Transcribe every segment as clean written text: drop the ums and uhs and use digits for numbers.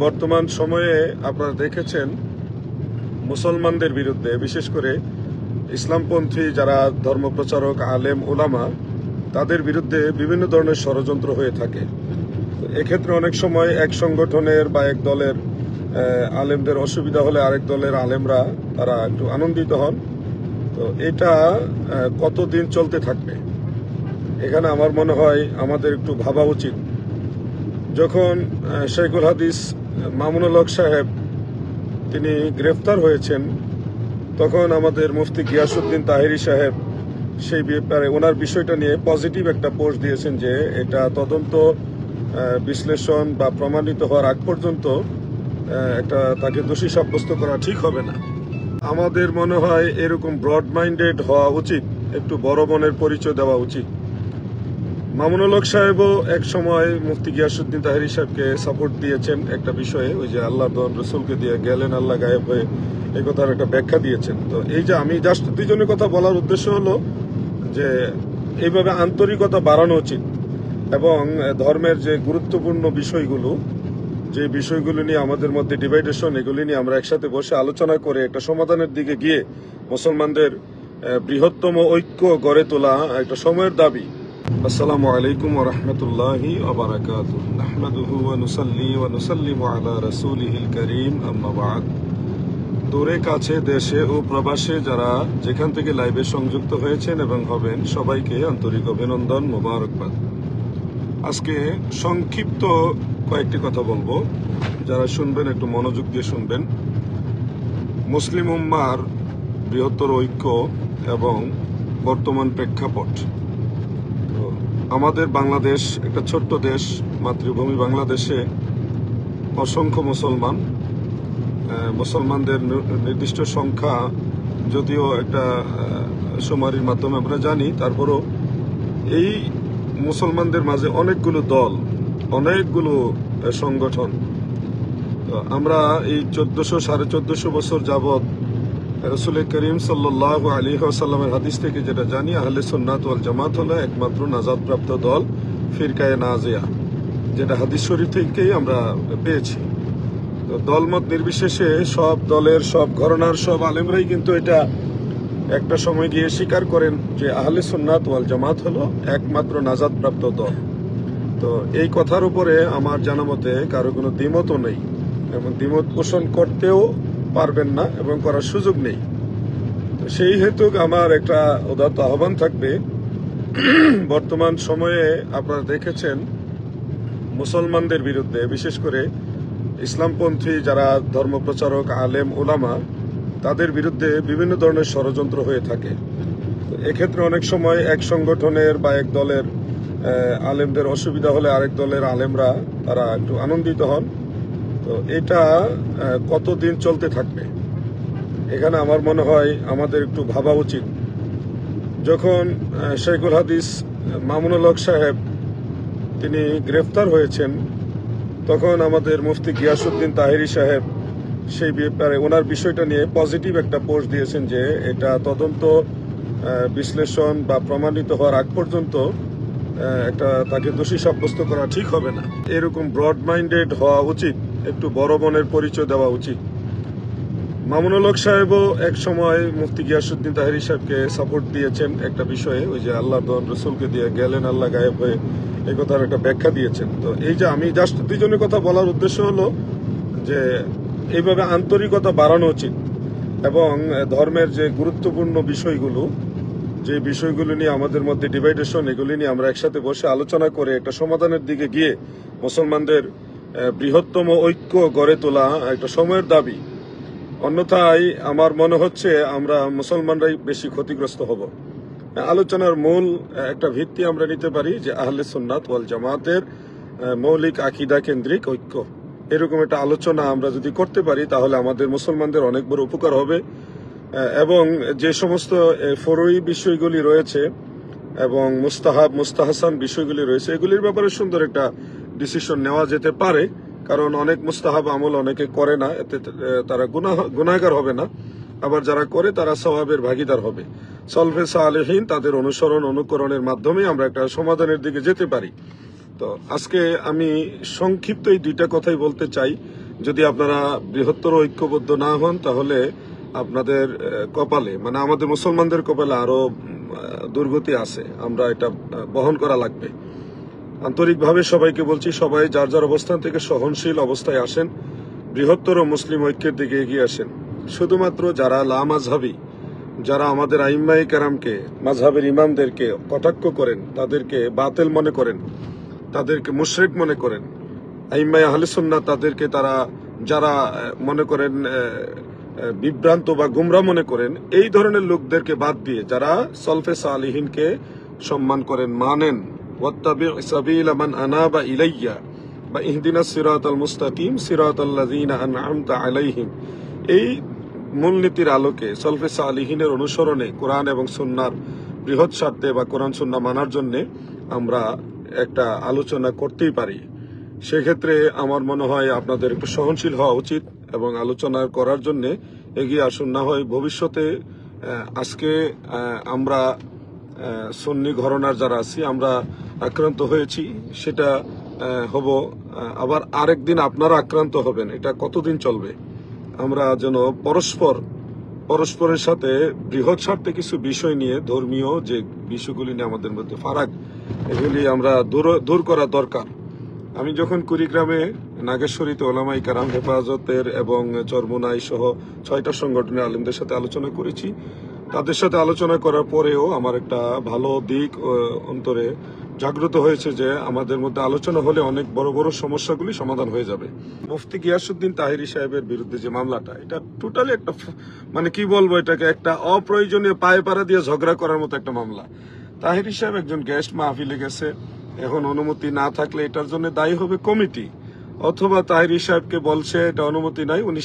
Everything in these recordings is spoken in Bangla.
বর্তমান সময়ে আপনারা দেখেছেন মুসলমানদের বিরুদ্ধে, বিশেষ করে ইসলামপন্থী যারা ধর্মপ্রচারক, আলেম, ওলামা, তাদের বিরুদ্ধে বিভিন্ন ধরনের ষড়যন্ত্র হয়ে থাকে। এক্ষেত্রে অনেক সময় এক সংগঠনের বা এক দলের আলেমদের অসুবিধা হলে আরেক দলের আলেমরা তারা একটু আনন্দিত হন। তো এটা কতদিন চলতে থাকবে, এখানে আমার মনে হয় আমাদের একটু ভাবা উচিত। যখন শেখুল হাদিস মামুনুল হক সাহেব তিনি গ্রেফতার হয়েছেন, তখন আমাদের মুফতি গিয়াসউদ্দিন তাহেরি সাহেব সেই ব্যাপারে ওনার বিষয়টা নিয়ে পজিটিভ একটা পোস্ট দিয়েছেন যে এটা তদন্ত বিশ্লেষণ বা প্রমাণিত হওয়ার আগ পর্যন্ত তাকে দোষী সাব্যস্ত করা ঠিক হবে না। আমাদের মনে হয় এরকম ব্রড মাইন্ডেড হওয়া উচিত, একটু বড় মনের পরিচয় দেওয়া উচিত। মামুনুল হক সাহেবও এক সময় মুফতি গিয়াসউদ্দিন তাহেরি সাহেবকে সাপোর্ট দিয়েছেন একটা বিষয়ে, ওই যে আল্লাহ রসুলকে দিয়ে গেলেন আল্লাহ গায়েব হয়ে, এই কথার একটা ব্যাখ্যা দিয়েছেন। তো এই যে আমি জাস্ট দুজনের কথা বলার উদ্দেশ্য হলো যে এইভাবে আন্তরিকতা বাড়ানো উচিত এবং ধর্মের যে গুরুত্বপূর্ণ বিষয়গুলো, যে বিষয়গুলো নিয়ে আমাদের মধ্যে ডিভাইডেশন, এগুলি নিয়ে আমরা একসাথে বসে আলোচনা করে একটা সমাধানের দিকে গিয়ে মুসলমানদের বৃহত্তম ঐক্য গড়ে তোলা একটা সময়ের দাবি। আসসালামু আলাইকুম ওয়া রাহমাতুল্লাহি ওয়া বারাকাতুহু। নাহমাদুহু ওয়া নুসাল্লি ওয়া নুসাল্লিমু আলা রাসূলিহিল কারীম, আম্মা বা'দ। দূরে কাছে, দেশে ও প্রবাসে যারা যেখান থেকে লাইভে সংযুক্ত হয়েছেন এবং হবেন, সবাইকে আন্তরিক অভিনন্দন, মোবারকবাদ। আজকে সংক্ষিপ্ত কয়েকটি কথা বলবো, যারা শুনবেন একটু মনোযোগ দিয়ে শুনবেন। মুসলিম উম্মার বৃহত্তর ঐক্য এবং বর্তমান প্রেক্ষাপট। আমাদের বাংলাদেশ একটা ছোট্ট দেশ, মাতৃভূমি বাংলাদেশে অসংখ্য মুসলমানদের নির্দিষ্ট সংখ্যা যদিও একটা শুমারির মাধ্যমে আমরা জানি, তারপরও এই মুসলমানদের মাঝে অনেকগুলো দল, অনেকগুলো সংগঠন। আমরা এই 1400-1450 বছর যাবৎ রাসূল করিম সাল্লাল্লাহু আলাইহি ওয়াসাল্লামের হাদিস থেকে যেটা জানি, আহলে সুন্নাত ওয়াল জামাত হলো একমাত্র নাজাতপ্রাপ্ত দল, ফিরকায়ে নাজিয়া, যেটা হাদিস শরীফ থেকেই আমরা পেয়েছি। তো দলমত নির্বিশেষে সব দলের, সব ঘরানার, সব আলেমরাই কিন্তু এটা একটা সময় গিয়ে স্বীকার করেন যে আহলে সুন্নাত ওয়াল জামাত হলো একমাত্র নাজাতপ্রাপ্ত দল। তো এই কথার উপরে আমার জানা মতে কারো কোনো দ্বিমতও নেই এবং দ্বিমত পোষণ করতেও পারবেন না এবং করার সুযোগ নেই। তো সেই হেতু আমার একটা উদাত্ত আহ্বান থাকবে। বর্তমান সময়ে আপনারা দেখেছেন মুসলমানদের বিরুদ্ধে, বিশেষ করে ইসলামপন্থী যারা ধর্মপ্রচারক, আলেম, ওলামা, তাদের বিরুদ্ধে বিভিন্ন ধরনের ষড়যন্ত্র হয়ে থাকে। এক্ষেত্রে অনেক সময় এক সংগঠনের বা এক দলের আলেমদের অসুবিধা হলে আরেক দলের আলেমরা তারা একটু আনন্দিত হন। তো এটা কতদিন চলতে থাকবে, এখানে আমার মনে হয় আমাদের একটু ভাবা উচিত। যখন শেখুল হাদিস মামুনুল হক সাহেব তিনি গ্রেফতার হয়েছেন, তখন আমাদের মুফতি গিয়াসউদ্দিন তাহেরি সাহেব সেই ব্যাপারে ওনার বিষয়টা নিয়ে পজিটিভ একটা পোস্ট দিয়েছেন যে এটা তদন্ত বিশ্লেষণ বা প্রমাণিত হওয়ার আগ পর্যন্ত তাকে দোষী সাব্যস্ত করা ঠিক হবে না। এরকম ব্রড মাইন্ডেড হওয়া উচিত, একটু বড় মনের পরিচয় দেওয়া উচিত। মামুনুল হক সাহেবও এক সময় মুফতি গিয়াসউদ্দিন তাহেরি সাহেবকে সাপোর্ট দিয়েছেন একটা বিষয়ে, ওই যে আল্লাহ রসুলকে দিয়ে গেলেন আল্লাহ গায়েব হয়ে, এই কথার একটা ব্যাখ্যা দিয়েছেন। তো এই যে আমি জাস্ট দুজনের কথা বলার উদ্দেশ্য হলো যে এইভাবে আন্তরিকতা বাড়ানো উচিত এবং ধর্মের যে গুরুত্বপূর্ণ বিষয়গুলো, যে বিষয়গুলো নিয়ে আমাদের মধ্যে ডিভাইডেশন, এগুলি নিয়ে আমরা একসাথে বসে আলোচনা করে একটা সমাধানের দিকে গিয়ে মুসলমানদের বৃহত্তম ঐক্য গড়ে তোলা একটা সময়ের দাবি। অন্যথায় আমার মনে হচ্ছে আমরা মুসলমানরাই বেশি ক্ষতিগ্রস্ত হব। আলোচনার মূল একটা ভিত্তি আমরা নিতে পারি যে আহলে সুন্নাত ওয়াল জামাতের মৌলিক আকীদা কেন্দ্রিক ঐক্য। এরকম একটা আলোচনা আমরা যদি করতে পারি তাহলে আমাদের মুসলমানদের অনেক বড় উপকার হবে এবং যে সমস্ত ফরই বিষয়গুলি রয়েছে এবং মুস্তাহাব মুস্তাহসান বিষয়গুলি রয়েছে, এগুলির ব্যাপারে সুন্দর একটা ডিসিশন নেওয়া যেতে পারে। কারণ অনেক মুস্তাহাব আমল অনেকে করে না, এতে তারা গুনাহগার হবে না, আবার যারা করে তারা সওয়াবের ভাগীদার হবে। সলফে সালেহীন তাদের অনুসরণ অনুকরণের মাধ্যমে আমরা একটা সমাধানের দিকে যেতে পারি। তো আজকে আমি সংক্ষিপ্ত এই দুইটা কথাই বলতে চাই যদি আপনারা বৃহত্তর ঐক্যবদ্ধ না হন তাহলে আপনাদের কপালে, মানে আমাদের মুসলমানদের কপালে আরো দুর্গতি আছে, আমরা এটা বহন করা লাগবে। আন্তরিকভাবে সবাইকে বলছি, সবাই যার যার অবস্থান থেকে সহনশীল অবস্থায় আসেন, বৃহত্তর মুসলিম ঐক্যের দিকে এগিয়ে আসেন। শুধুমাত্র যারা লামাযহাবী, যারা আমাদের আইম্মায়ে কেরামকে, মাযহাবের ইমামদেরকে কটাক্ষ করেন, তাদেরকে বাতিল মনে করেন, তাদেরকে মুশরিক মনে করেন, আইম্মায়ে আহলে সুন্নাহ তাদেরকে তারা যারা মনে করেন বিভ্রান্ত বা গুমরাহ মনে করেন, এই ধরনের লোকদেরকে বাদ দিয়ে যারা সলফে সালিহিনকে সম্মান করেন, মানেন, ওয়াত্তাবি' সাবিলা মান আনাবা ইলাইয়া বা ইহদিনাস সিরাতাল মুস্তাকিম সিরাতাল্লাযীনা আন'আমতা আলাইহিম, এই মূলনীতির আলোকে সলফে সালিহিনের অনুসরণে কোরআন এবং সুন্নাহর বৃহৎ স্বার্থে বা কোরআন সুন্নাহ মানার জন্য আমরা একটা আলোচনা করতেই পারি। সেক্ষেত্রে আমার মনে হয় আপনাদের একটু সহনশীল হওয়া উচিত এবং আলোচনা করার জন্য এগিয়ে আসুন। না হয় ভবিষ্যতে আজকে আমরা সুন্নি ঘরানার যারা আছি আমরা আক্রান্ত হয়েছি, সেটা হব, আবার আরেকদিন আপনারা আক্রান্ত হবেন। এটা কতদিন চলবে? আমরা যেন পরস্পরের সাথে বৃহৎ স্বার্থে কিছু বিষয় নিয়ে, ধর্মীয় যে বিষয়গুলি নিয়ে আমাদের মধ্যে ফারাক, এগুলি আমরা দূর করা দরকার। আমি যখন কুড়িগ্রামে নাগেশ্বরীতে ওলামাই কারাম, হেফাজতের এবং চরমোনাই সহ 6টা সংগঠনের আলেমদের সাথে আলোচনা করেছি, তাদের সাথে আলোচনা করার পরেও আমার একটা ভালো দিক অন্তরে জাগ্রত হয়েছে যে আমাদের মধ্যে আলোচনা হলে অনেক বড় বড় সমস্যাগুলি সমাধান হয়ে যাবে। মুফতি গিয়াসউদ্দিন তাহেরি সাহেবের বিরুদ্ধে যে মামলাটা, এটা টোটালি একটা, মানে কি বলবো, এটাকে একটা অপ্রয়োজনীয় পায়ে পাড়া দিয়ে ঝগড়া করার মতো একটা মামলা। তাহেরি সাহেব একজন গেস্ট মাহফিলে গেছে, এখন অনুমতি না থাকলে এটার জন্য দায়ী হবে কমিটি, অথবা তাহেরি সাহেবকে বলছে এটা অনুমতি নাই, উনি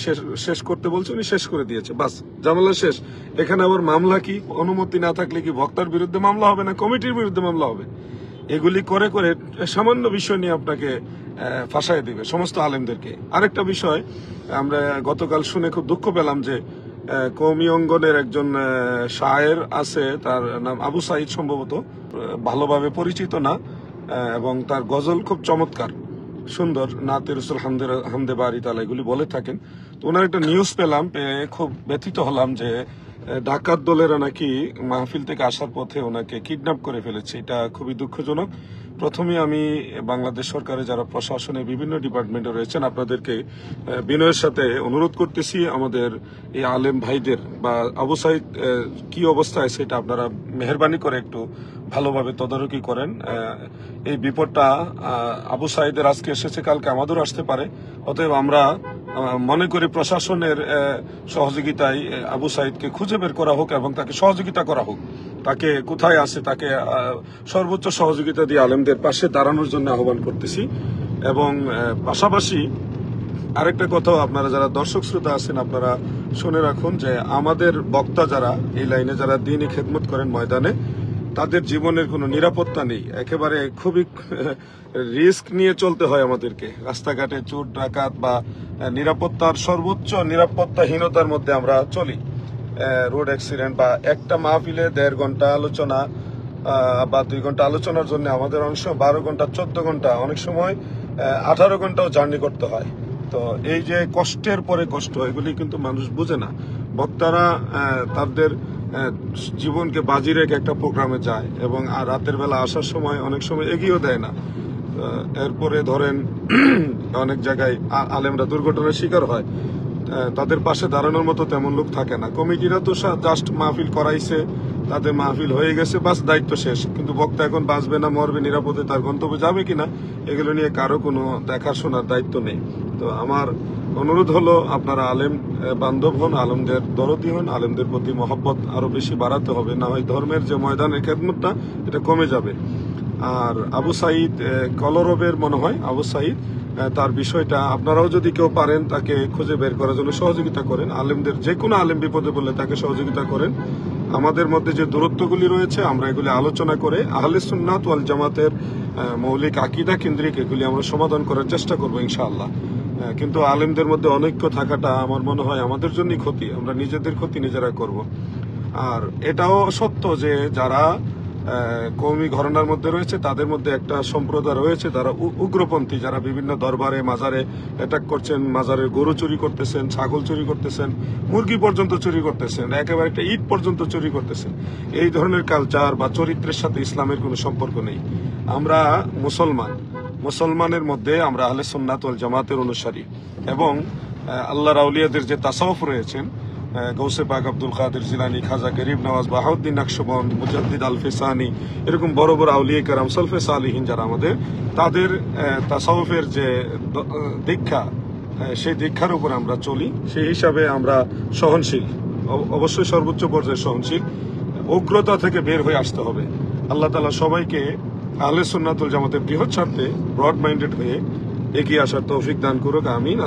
শেষ করতে বলছে, উনি শেষ করে দিয়েছে, বাস ঝামেলা শেষ। এখানে আবার মামলা কি? অনুমতি না থাকলে কি বক্তার বিরুদ্ধে মামলা হবে না কমিটির বিরুদ্ধে মামলা হবে? এগুলি করে করে সামান্য বিষয় নিয়ে আপনাকে ফাঁসাই দিবে সমস্ত আলেমদেরকে। আরেকটা বিষয় আমরা গতকাল শুনে খুব দুঃখ পেলাম যে কওমি অঙ্গনের একজন শায়ের আছে, তার নাম আবু সাইদ, সম্ভবত ভালোভাবে পরিচিত না, এবং তার গজল খুব চমৎকার, সুন্দর, নাতে রসুল হামদে বারি তালা এগুলি বলে থাকেন। তো ওনার একটা নিউজ পেলাম, পেয়ে খুব ব্যথিত হলাম যে ডাকাত দলেরা নাকি মাহফিল থেকে আসার পথে ওনাকে কিডন্যাপ করে ফেলেছে। এটা খুবই দুঃখজনক। প্রথমে আমি বাংলাদেশ সরকারের যারা প্রশাসনের বিভিন্ন ডিপার্টমেন্টে রয়েছেন আপনাদেরকে বিনয়ের সাথে অনুরোধ করতেছি, আমাদের এই আলেম ভাইদের বা আবু সাইদ কি অবস্থায় সেটা আপনারা মেহেরবানি করে একটু ভালোভাবে তদারকি করেন। এই বিপদটা আবু সাইদের আজকে এসেছে, কালকে আমাদেরও আসতে পারে। অতএব আমরা মনে করি প্রশাসনের সহযোগিতায় আবু সাইদকে খুঁজে বের করা হোক এবং তাকে সহযোগিতা করা হোক। তাকে কোথায় আছে তাকে সর্বোচ্চ সহযোগিতা দিয়ে আলেমদের পাশে দাঁড়ানোর জন্য আহ্বান করতেছি। এবং পাশাপাশি আরেকটা কথা, আপনারা যারা দর্শক শ্রোতা আছেন আপনারা শুনে রাখুন যে আমাদের বক্তা যারা এই লাইনে যারা দ্বীনি খেদমত করেন ময়দানে, তাদের জীবনের কোনো নিরাপত্তা নেই, একেবারে খুবই রিস্ক নিয়ে চলতে হয় আমাদেরকে। রাস্তাঘাটে চোর ডাকাত বা নিরাপত্তার সর্বোচ্চ নিরাপত্তাহীনতার মধ্যে আমরা চলি। রোড অ্যাক্সিডেন্ট বা একটা মাহফিলে 1.5 ঘন্টা আলোচনা বা 2 ঘন্টা আলোচনার জন্য আমাদের অনেক সময় 12 ঘন্টা 14 ঘন্টা, অনেক সময় 18 ঘন্টাও জার্নি করতে হয়। তো এই যে কষ্টের পরে কষ্ট, এগুলি কিন্তু মানুষ বুঝে না। বক্তারা তাদের জীবনকে বাজি রেখে একটা প্রোগ্রামে যায় এবং রাতের বেলা আসার সময় অনেক সময় এগিয়েও দেয় না। এরপরে ধরেন অনেক জায়গায় আলেমরা দুর্ঘটনার শিকার হয়, তাদের পাশে দাঁড়ানোর মতো তেমন লোক থাকে না। কমিটিরা তো জাস্ট মাহফিল করাইছে, তাদের মাহফিল হয়ে গেছে, বাস দায়িত্ব শেষ। কিন্তু বক্তা এখন বাঁচবে না মরবে, নিরাপদে তার গন্তব্যে যাবে কিনা, এগুলো নিয়ে কারো কোনো দেখাশোনার দায়িত্ব নেই। তো আমার অনুরোধ হলো আপনারা আলেম বান্ধব হন, আলেমদের দরদি হন, আলেমদের প্রতি মহব্বত আরো বেশি বাড়াতে হবে, না হয় ধর্মের যে ময়দানের খেদমতটা এটা কমে যাবে। আর আবু সাইদ কলরবের মনে হয় আবু সাইদ, তার বিষয়টা আপনারাও যদি কেউ পারেন তাকে খুঁজে বের করার জন্য সহযোগিতা করেন। আলেমদের যে কোনো আলেম বিপদে পড়লে তাকে সহযোগিতা করেন। আমাদের মধ্যে যে দূরত্বগুলি রয়েছে আমরা এগুলি আলোচনা করে আহলে সুন্নাত ওয়াল জামাতের মৌলিক আকীদা কেন্দ্রিক এগুলি আমরা সমাধান করার চেষ্টা করবো ইনশাআল্লাহ। কিন্তু আলেমদের মধ্যে অনৈক্য থাকাটা আমার মনে হয় আমাদের জন্যই ক্ষতি, আমরা নিজেদের ক্ষতি নিজেরা করব। আর এটাও সত্য যে যারা কওমি ঘরানার মধ্যে রয়েছে, তাদের মধ্যে একটা সম্প্রদায় রয়েছে তারা উগ্রপন্থী, যারা বিভিন্ন দরবারে মাজারে অ্যাটাক করছেন, মাজারের গরু চুরি করতেছেন, ছাগল চুরি করতেছেন, মুরগি পর্যন্ত চুরি করতেছেন, একেবারে একটা ইট পর্যন্ত চুরি করতেছেন। এই ধরনের কালচার বা চরিত্রের সাথে ইসলামের কোনো সম্পর্ক নেই। আমরা মুসলমানের মধ্যে আমরা আহলে সুন্নাত ওয়াল জামাতের অনুসারী, এবং আল্লাহর আউলিয়াদের যে তাসাউফ রয়েছেন, গৌসে পাক আব্দুল কাদের জিলানী, খাজা গরিব নওয়াজ, বাহাউদ্দিন নকশবন্দ, মুজাদ্দিদ আল ফিসানি, এরকম বড় বড় আউলিয়া কেরাম, সলফে সালিহিন যারা আমাদের, তাদের তাসাউফের যে দীক্ষা, সেই দীক্ষার উপর আমরা চলি। সেই হিসাবে আমরা সহনশীল, অবশ্যই সর্বোচ্চ পর্যায়ে সহনশীল। উগ্রতা থেকে বের হয়ে আসতে হবে। আল্লাহ তাআলা সবাইকে আহলে সুন্নাত ওয়াল জামাতের বৃহৎ স্বার্থে ব্রড মাইন্ডেড হয়ে এগিয়ে আসার তৌফিক দান করুক, আমিন।